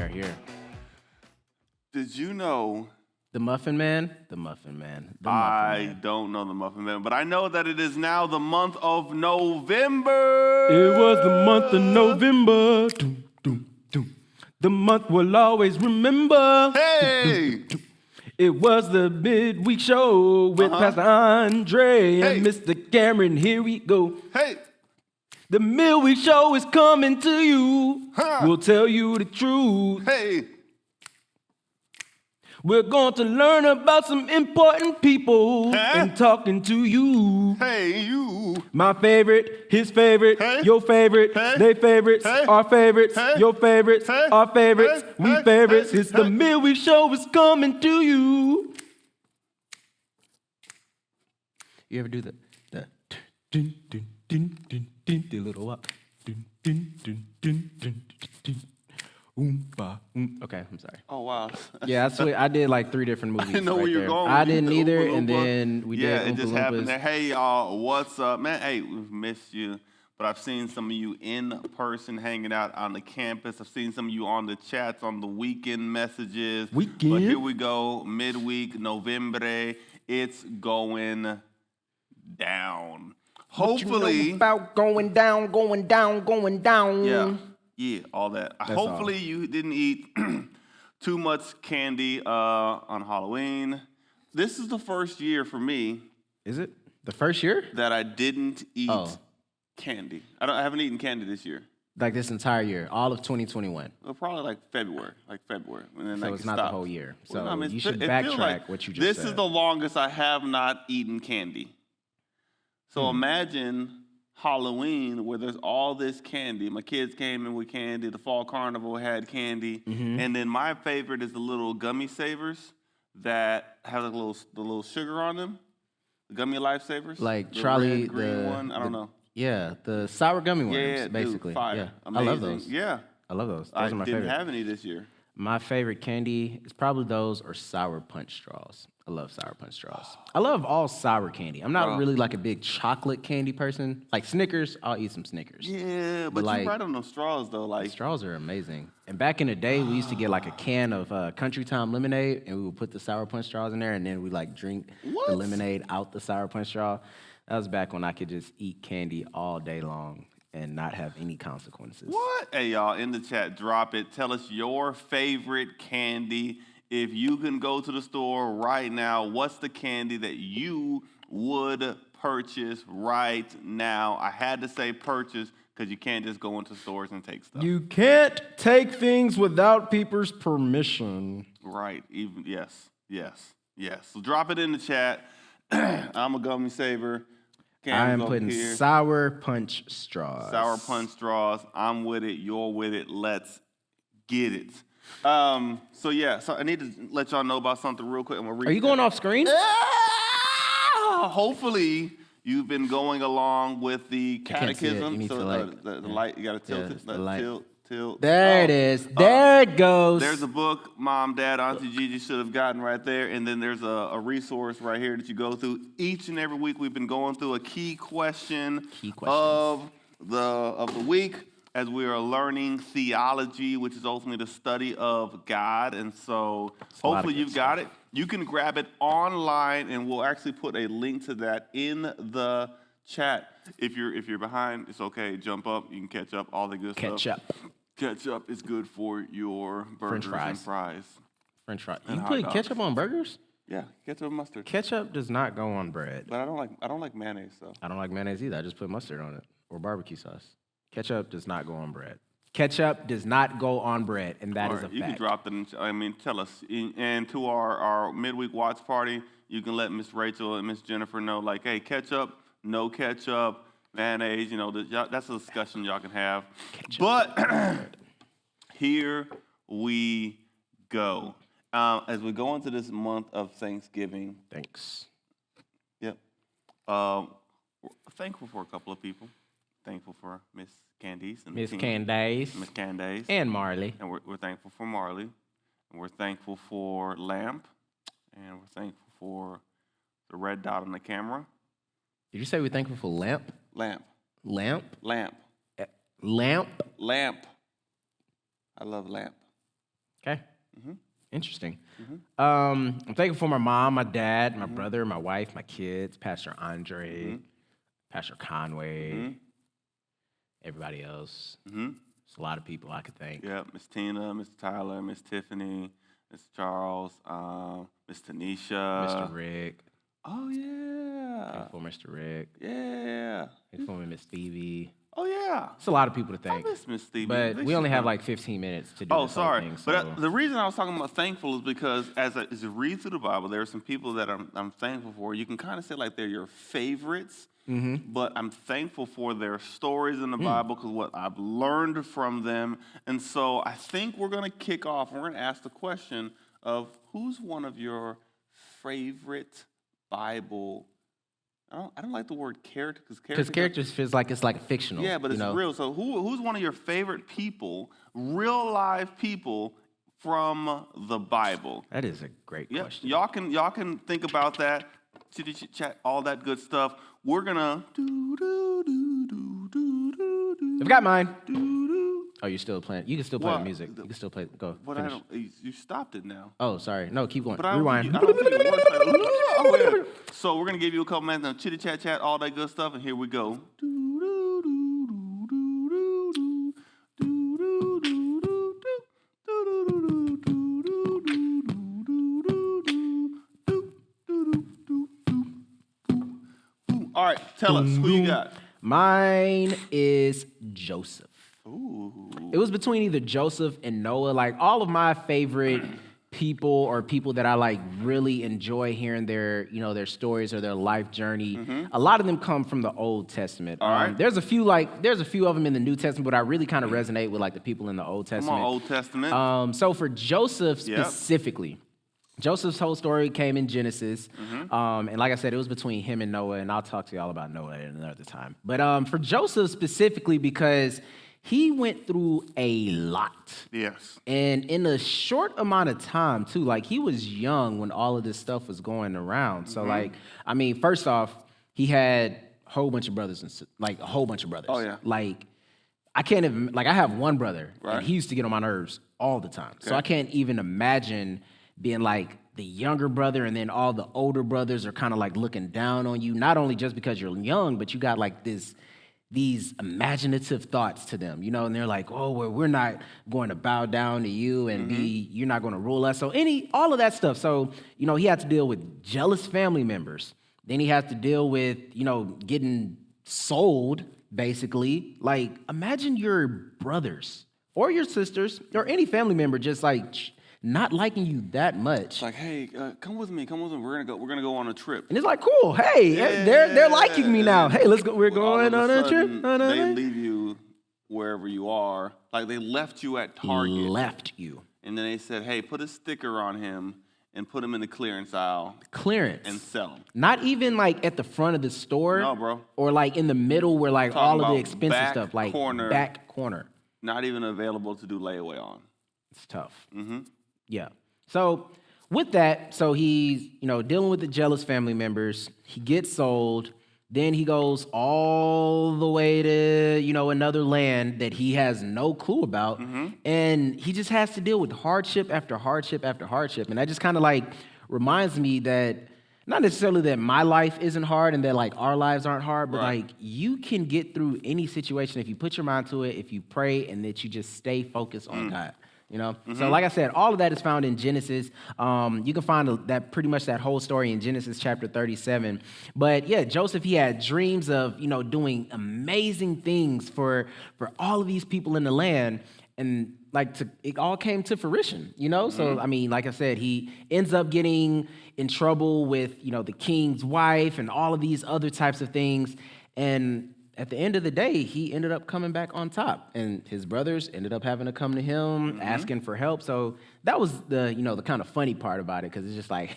are here. Did you know? The Muffin Man? The Muffin Man. The Muffin I Man. don't know the Muffin Man, but I know that it is now the month of November. It was the month of November. Doom, doom, doom. The month we'll always remember. Hey! Doom, doom, doom. It was the midweek show with Pastor Andre and Mr. Cameron. Here we go. Hey! The midweek show is coming to you. We'll tell you the truth. Hey! We're going to learn about some important people and talking to you. Hey, you. My favorite, his favorite, your favorite, they favorites, our favorites, your favorites, our favorites, we favorites. It's the midweek show is coming to you. You ever do the dun dun dun dun dun the little walk? Dun dun dun dun dun dun. Okay, I'm sorry. Oh, wow. Yeah, I did like 3 different movies. I didn't know where you're going. I didn't either, and then we did Yeah, it just happened Loompas. there. Hey, y'all, what's up, man? Hey, we've missed you, but I've seen some of you in person hanging out on the campus. I've seen some of you on the chats, on the weekend messages. But here we go, midweek, November. It's going down. Hopefully. You know about going down, going down, going down. Yeah, all that. Hopefully you didn't eat too much candy on Halloween. This is the first year for me. Is it the first year that I didn't eat candy? I haven't eaten candy this year. Like this entire year, all of 2021. Well, probably like February, and then so it's not the whole year. So well, you should backtrack like what you just said. This is the longest I have not eaten candy. So imagine Halloween, where there's all this candy. My kids came in with candy. The fall carnival had candy. And then my favorite is the little gummy savers that have the little sugar on them. The gummy lifesavers. Like the Charlie, red, green one. I don't know. Yeah, the sour gummy worms, yeah, basically. Dude, fire. Yeah, amazing. I love those. Yeah. I love those. Those are my favorite. I didn't have any this year. My favorite candy is probably those or Sour Punch straws. I love Sour Punch straws. I love all sour candy. I'm not really like a big chocolate candy person. Like Snickers, I'll eat some Snickers. Yeah, but like, you're right on those straws, though. Like straws are amazing. And back in the day, we used to get like a can of Country Time lemonade, and we would put the Sour Punch straws in there, and then we like drink the lemonade out the Sour Punch straw. That was back when I could just eat candy all day long and not have any consequences. What? Hey, y'all, in the chat, drop it. Tell us your favorite candy. If you can go to the store right now, what's the candy that you would purchase right now? I had to say purchase because you can't just go into stores and take stuff. You can't take things without people's permission. Right. Yes. So drop it in the chat. I'm a gummy saver. I am putting Sour Punch straws. Sour Punch straws. I'm with it. You're with it. Let's get it. So I need to let y'all know about something real quick. Are you going off screen? Hopefully you've been going along with the catechism. You the light, you got to tilt it. Tilt. There it is. There it goes. There's a book Mom, Dad, Auntie Gigi should have gotten right there. And then there's a resource right here that you go through. Each and every week we've been going through a key question of the week as we are learning theology, which is ultimately the study of God. And so hopefully you've got it. You can grab it online, and we'll actually put a link to that in the chat. If you're behind, it's okay. Jump up. You can catch up. All the good stuff. Ketchup is good for your burgers and fries. French fries. You put ketchup on burgers? Yeah, ketchup and mustard. Ketchup does not go on bread. But I don't like mayonnaise though. I don't like mayonnaise either. I just put mustard on it or barbecue sauce. Ketchup does not go on bread. Ketchup does not go on bread, and that is a fact. You can drop it. Tell us. And to our midweek watch party, you can let Miss Rachel and Miss Jennifer know, like, hey, ketchup, no ketchup, mayonnaise. That's a discussion y'all can have. Ketchup. But here we go. As we go into this month of Thanksgiving. Thanks. Yep. We're thankful for a couple of people. Thankful for Miss Candice and Miss Candace, and Marley, and we're thankful for Marley, and we're thankful for Lamp, and we're thankful for the red dot on the camera. Did you say we're thankful for Lamp? Lamp. Lamp. Lamp. Lamp. Lamp. I love Lamp. Okay. Interesting. I'm thankful for my mom, my dad, my brother, my wife, my kids, Pastor Andre, Pastor Conway, everybody else. It's a lot of people I could thank. Yeah, Miss Tina, Miss Tyler, Miss Tiffany, Miss Charles, Miss Tanisha. Mr. Rick. Oh, yeah. Thankful for Mr. Rick. Yeah. Thankful for Miss Stevie. Oh, yeah. It's a lot of people to I thank. miss Miss Stevie. But we only have like 15 minutes to do this whole thing. So. But the reason I was talking about thankful is because as I read through the Bible, there are some people that I'm thankful for. You can kind of say like they're your favorites, but I'm thankful for their stories in the Bible because what I've learned from them. And so I think we're going to kick off. We're going to ask the question of who's one of your favorite Bible. I don't like the word character because characters feels like it's like fictional. Yeah, but it's real. So who's one of your favorite people, real live people from the Bible? That is a great question. Y'all can think about that. Chitty chat, all that good stuff. We're gonna I've got mine. Oh, you're still playing. You can still play the music. You can still play. Go. But finish. You stopped it now. Oh, sorry. No, keep going. But Rewind. I don't think it works like, oh, yeah. So we're gonna give you a couple minutes of chitty chat, all that good stuff, and here we go. All right, tell us who you got. Mine is Joseph. Ooh. It was between either Joseph and Noah. Like all of my favorite people or people that I like really enjoy hearing their stories or their life journey. A lot of them come from the Old Testament. All right. There's a few of them in the New Testament, but I really kind of resonate with like the people in the Old Testament. Come on, Old Testament. So for Joseph specifically, Joseph's whole story came in Genesis. And like I said, it was between him and Noah, and I'll talk to y'all about Noah at another time. But for Joseph specifically, because he went through a lot. Yes. And in a short amount of time, too. Like, he was young when all of this stuff was going around. So, like, I mean, first off, he had a whole bunch of brothers. A whole bunch of brothers. Oh, yeah. Like, I can't even, like, I have one brother. Right. And he used to get on my nerves all the time. Okay. So I can't even imagine being, like, the younger brother and then all the older brothers are kind of, like, looking down on you. Not only just because you're young, but you got, like, these imaginative thoughts to them, and they're like, oh, well, we're not going to bow down to you and you're not going to rule us. So all of that stuff. So, he had to deal with jealous family members. Then he has to deal with, getting sold, basically. Like, imagine your brothers or your sisters or any family member just like not liking you that much. It's like, hey, come with me. We're gonna go on a trip. And it's like, cool. Hey, they're liking me now. Hey, let's go. We're going on a trip. They leave you wherever you are. Like they left you at Target. Left you. And then they said, hey, put a sticker on him and put him in the clearance aisle. Clearance. And sell him. Not even like at the front of the store. No, bro. Or like in the middle where like all of the expensive stuff, like back corner. Not even available to do layaway on. It's tough. Yeah. So with that, so he's, dealing with the jealous family members. He gets sold. Then he goes all the way to, another land that he has no clue about. And he just has to deal with hardship after hardship after hardship. And that just kind of like reminds me that not necessarily that my life isn't hard and that like our lives aren't hard, but like you can get through any situation if you put your mind to it, if you pray, and that you just stay focused on God. So like I said, all of that is found in Genesis. You can find that pretty much that whole story in Genesis chapter 37. But yeah, Joseph, he had dreams of, doing amazing things for all of these people in the land. And it all came to fruition, So, I mean, like I said, he ends up getting in trouble with, the king's wife and all of these other types of things. And at the end of the day, he ended up coming back on top, and his brothers ended up having to come to him, asking for help. So that was the kind of funny part about it, because it's just like,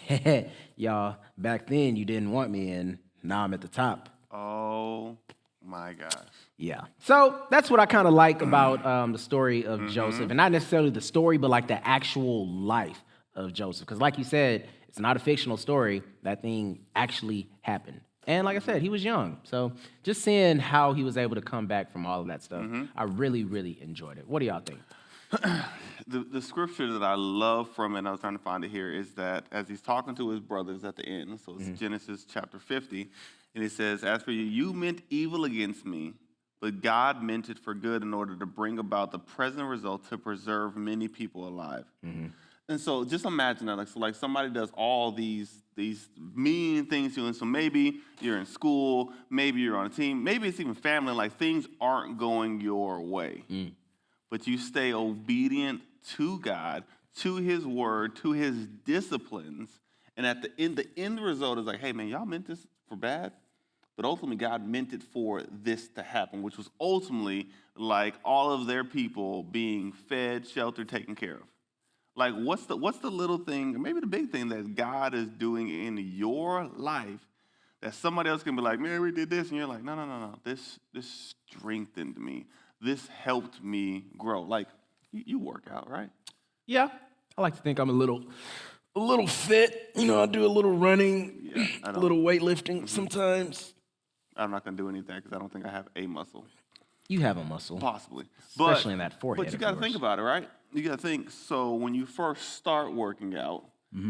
y'all, back then you didn't want me, and now I'm at the top. Oh my gosh. Yeah. So that's what I kind of like about the story of Joseph, and not necessarily the story, but like the actual life of Joseph. Because like you said, it's not a fictional story. That thing actually happened. And like I said, he was young. So just seeing how he was able to come back from all of that stuff, I really, really enjoyed it. What do y'all think? The scripture that I love from it, and I was trying to find it here, is that as he's talking to his brothers at the end, so it's Genesis chapter 50, and he says, as for you, you meant evil against me, but God meant it for good in order to bring about the present result to preserve many people alive. And so just imagine that. Like somebody does all these mean things to you, and so maybe you're in school, maybe you're on a team, maybe it's even family, like things aren't going your way. But you stay obedient to God, to his word, to his disciplines, and at the end result is like, hey man, y'all meant this for bad, but ultimately God meant it for this to happen, which was ultimately like all of their people being fed, sheltered, taken care of. Like what's the little thing, or maybe the big thing that God is doing in your life that somebody else can be like, man, we did this, and you're like, no, this strengthened me. This helped me grow. Like, you work out, right? Yeah. I like to think I'm a little fit. You know, I do a little running, a little weightlifting sometimes. I'm not going to do any of that because I don't think I have a muscle. You have a muscle. Possibly. Especially in that forehead. But you got to think about it, right? You got to think, so when you first start working out,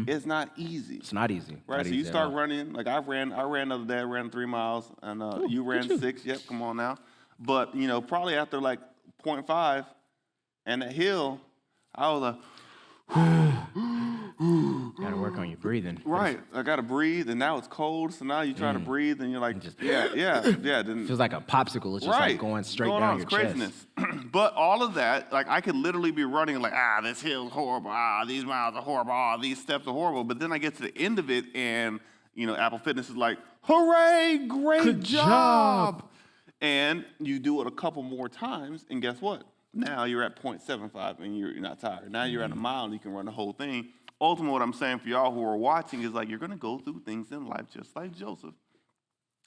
it's not easy. It's not easy. Right? Not so easy you start running. Like I ran the other day, I ran 3 miles, and you ran 6. Yep, come on now. But, you know, probably after like 0.5 and that hill, I was like, got to work on your breathing. Right. I got to breathe, and now it's cold, so now you try to breathe, and you're like, yeah. Then, feels like a popsicle. It's just like going straight down your chest. But all of that, like I could literally be running like, this hill's horrible. These miles are horrible. These steps are horrible. But then I get to the end of it, and, you know, Apple Fitness is like, hooray, great job. And you do it a couple more times, and guess what? Now you're at 0.75, and you're not tired. Now you're at a mile, and you can run the whole thing. Ultimately, what I'm saying for y'all who are watching is like you're going to go through things in life just like Joseph.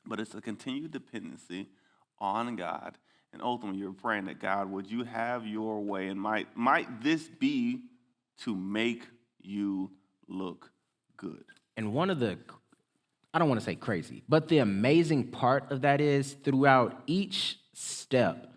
But it's a continued dependency on God. And ultimately, you're praying that, God, would you have your way? And might this be to make you look good? And one of the, I don't want to say crazy, but the amazing part of that is throughout each step,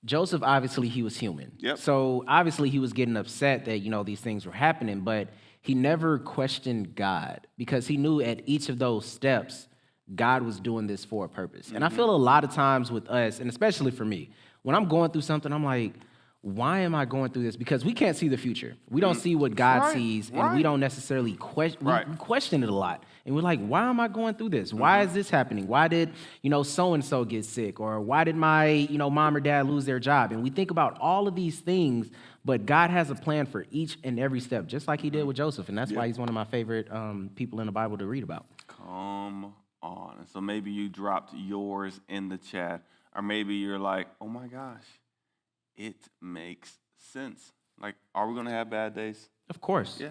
Joseph, obviously, he was human. Yep. So obviously he was getting upset that, you know, these things were happening, but he never questioned God because he knew at each of those steps, God was doing this for a purpose. And I feel a lot of times with us, and especially for me, when I'm going through something, I'm like, why am I going through this? Because we can't see the future. We don't see what God sees, and we don't necessarily question. We question it a lot. And we're like, why am I going through this? Why is this happening? Why did, you know, so-and-so get sick? Or why did my, you know, mom or dad lose their job? And we think about all of these things, but God has a plan for each and every step, just like he did with Joseph. And that's why he's one of my favorite people in the Bible to read about. Come on. And so maybe you dropped yours in the chat, or maybe you're like, oh my gosh, it makes sense. Like, are we going to have bad days? Of course. Yeah.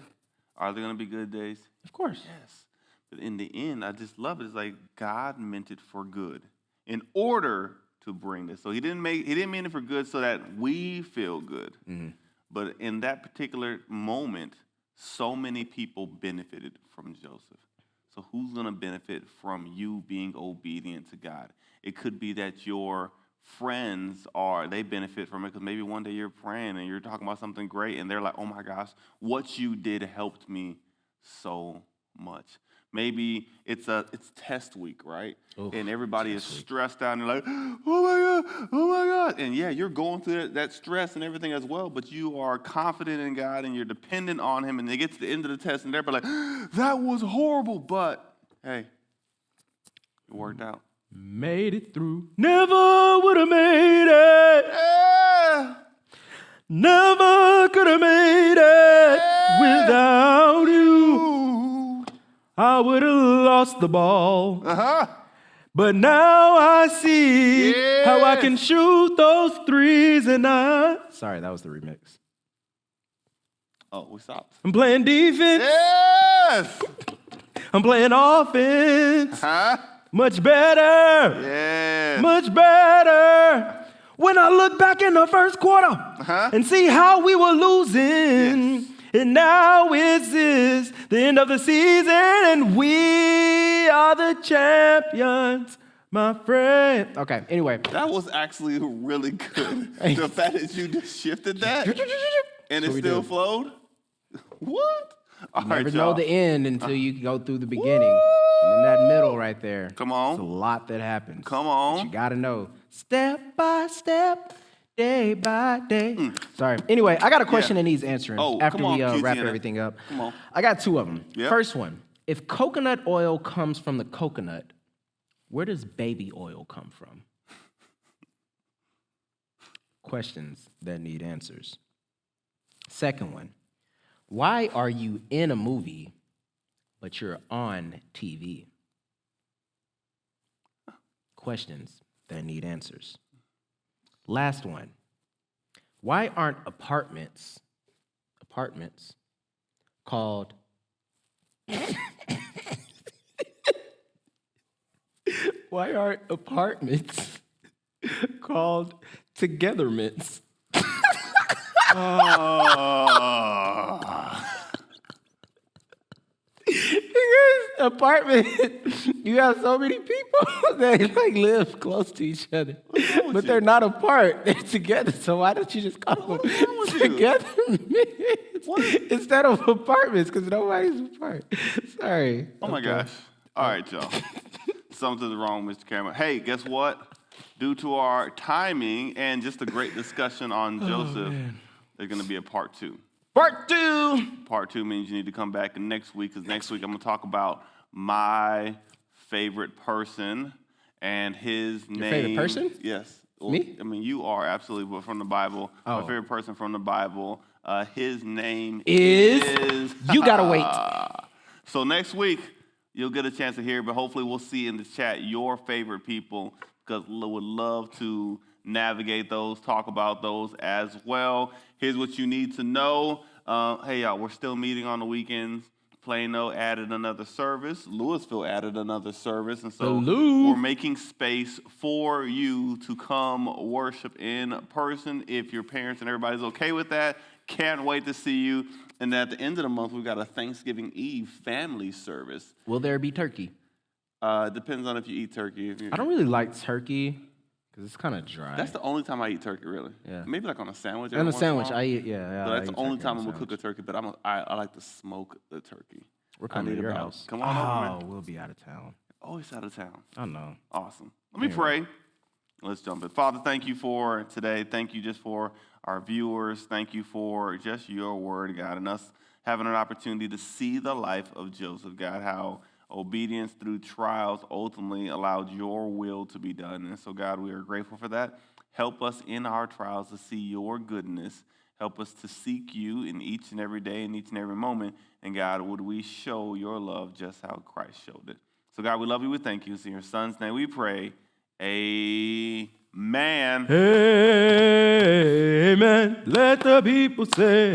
Are there going to be good days? Of course. Yes. But in the end, I just love it. It's like God meant it for good in order to bring this. So he didn't mean it for good so that we feel good. But in that particular moment, so many people benefited from Joseph. So who's going to benefit from you being obedient to God? It could be that your friends they benefit from it because maybe one day you're praying and you're talking about something great and they're like, oh my gosh, what you did helped me so much. Maybe it's test week, right? Oof, and everybody is stressed out and they're like, oh my God. And yeah, you're going through that stress and everything as well, but you are confident in God and you're dependent on him, and they get to the end of the test and they're like, that was horrible, but hey, it worked out. Made it through. Never would have made it. Yeah. Never could have made it without you. I would have lost the ball. But now I see how I can shoot those threes and Sorry, that was the remix. Oh, we stopped. I'm playing defense. Yes. I'm playing offense. Much better. Yes. Much better. When I look back in the first quarter and see how we were losing, and now it's the end of the season, and we are the champions, my friend. Okay, anyway. That was actually really good. The fact that you just shifted that. And it still flowed? What? You never know the end until you go through the beginning. And in that middle right there, come on. It's a lot that happens. Come on. But you got to know step by step, day by day. Sorry. Anyway, I got a question that needs answering after we wrap everything up. Come on. I got two of them. Yep. First one, if coconut oil comes from the coconut, where does baby oil come from? Questions that need answers. Second one, why are you in a movie, but you're on TV? Questions that need answers. Last one, why aren't apartments called why aren't apartments called togetherments? Apartment, you have so many people that like live close to each other, but they're not apart. They're together. So why don't you just call them together instead of apartments? Because nobody's apart. Sorry. Oh my gosh. All right, y'all. Something's wrong, Mr. Cameron. Hey, guess what? Due to our timing and just a great discussion on Joseph, there's going to be a part 2. Part 2. Part 2 means you need to come back next week, because next week I'm going to talk about my favorite person and his name. Your favorite person? Yes. Me? I mean, you are absolutely, but from the Bible. My favorite person from the Bible. His name is you gotta wait. So next week you'll get a chance to hear, but hopefully we'll see in the chat your favorite people, because we would love to navigate those, talk about those as well. Here's what you need to know. Hey, y'all, we're still meeting on the weekends. Plano added another service. Louisville added another service. And so we're making space for you to come worship in person. If your parents and everybody's okay with that, can't wait to see you. And at the end of the month, we've got a Thanksgiving Eve family service. Will there be turkey? Depends on if you eat turkey. I don't really like turkey because it's kind of dry. That's the only time I eat turkey, really. Yeah. Maybe like on a sandwich. On a sandwich, I eat, yeah. But that's the only time I'm going to cook a turkey, but I like to smoke the turkey. We're coming to your house. Come on over, man. We'll be out of town. Always out of town. I know. Awesome. Let me pray. Let's jump in. Father, thank you for today. Thank you just for our viewers. Thank you for just your word, God, and us having an opportunity to see the life of Joseph, God, how obedience through trials ultimately allowed your will to be done. And so, God, we are grateful for that. Help us in our trials to see your goodness. Help us to seek you in each and every day, in each and every moment. And, God, would we show your love just how Christ showed it. So, God, we love you. We thank you. It's in your Son's name we pray. Amen. Amen. Let the people say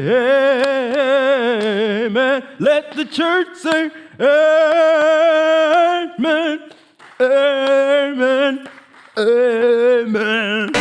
amen. Let the church say amen. Amen. Amen.